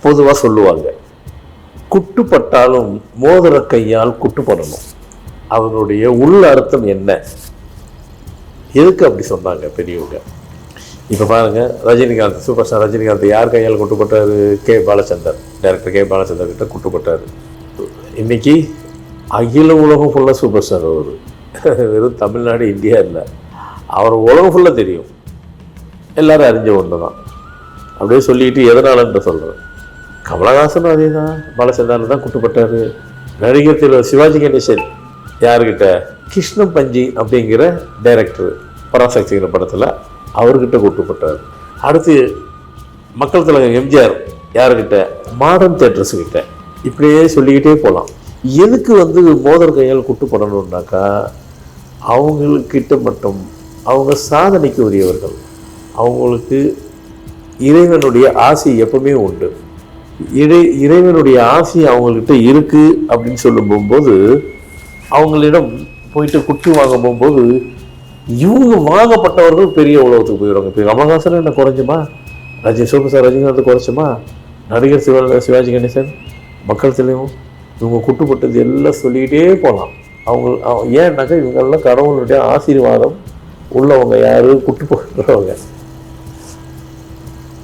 பொதுவாக சொல்லுவாங்க, குட்டுப்பட்டாலும் மோதிர கையால் குட்டுப்படணும். அதனுடைய உள்ள அர்த்தம் என்ன, எதுக்கு அப்படி சொன்னாங்க பெரியவங்க? இப்போ பாருங்கள், ரஜினிகாந்த், சூப்பர் ஸ்டார் ரஜினிகாந்த் யார் கையால் குட்டுப்பட்டார்? K Balachander, director K Balachander கிட்ட குட்டுப்பட்டார். இன்றைக்கி அகில உலகம் ஃபுல்லாக சூப்பர் ஸ்டார் அவர். வெறும் தமிழ்நாடு இந்தியா இல்லை, அவர் உலகம் ஃபுல்லாக தெரியும், எல்லோரும் அறிஞ்ச ஒன்று தான். அப்படியே சொல்லிக்கிட்டு எதனாலன்ட்டு சொல்கிறேன். கமலஹாசனும் அதே தான், பாலச்சந்தர் தான் குட்டுப்பட்டார். நடிகர் சிவாஜி கணேசன் யாருக்கிட்ட? கிருஷ்ணம் பஞ்சி அப்படிங்கிற டைரக்டர் பராசக்திங்கிற படத்தில் அவர்கிட்ட குட்டுப்பட்டார். அடுத்து மக்கள் தலைவர் எம்ஜிஆர் யாருக்கிட்ட? மாடர்ன் தியேட்டர்ஸுக்கிட்ட. இப்படியே சொல்லிக்கிட்டே போகலாம். எதுக்கு மோதல் கையால் குட்டுப்படணுன்னாக்கா, அவங்கக்கிட்ட மட்டும் அவங்க சாதனைக்கு உரியவர்கள், அவங்களுக்கு இறைவனுடைய ஆசி எப்பவுமே உண்டு. இறைவனுடைய ஆசி அவங்கக்கிட்ட இருக்குது அப்படின்னு சொல்லும் போகும்போது, அவங்களிடம் போயிட்டு குட்டி வாங்க போகும்போது இவங்க வாங்கப்பட்டவர்கள் பெரிய உலகத்துக்கு போயிடுவாங்க. இப்போ கமலஹாசன் என்ன குறைஞ்சுமா? சூப்பர் ஸ்டார் ரஜினிகாந்த் குறைச்சுமா? நடிகர் சிவாஜி கணேசன், மக்கள் தலைவன், இவங்க குட்டுப்பட்டது எல்லாம் சொல்லிக்கிட்டே போகலாம். ஏன்னாக்கா இவங்கெல்லாம் கடவுளுடைய ஆசீர்வாதம் உள்ளவங்க. யார்? குட்டு போடுறவங்க.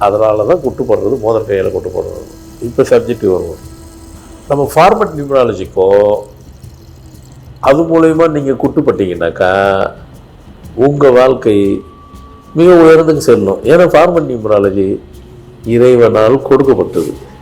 அதனால தான் குட்டுப்படுறது, மோதிர கையால் குட்டுப்படுறது. இப்போ சப்ஜெக்ட் வருவோம். நம்ம ஃபார்மட் நியூமராலஜிக்கோ அது மூலயமா நீங்கள் குட்டுப்பட்டீங்கன்னாக்கா உங்கள் வாழ்க்கை மிக உயர்ந்துக்கு செல்லணும். ஏன்னா ஃபார்மட் நியூமராலஜி இறைவனால் கொடுக்கப்பட்டது.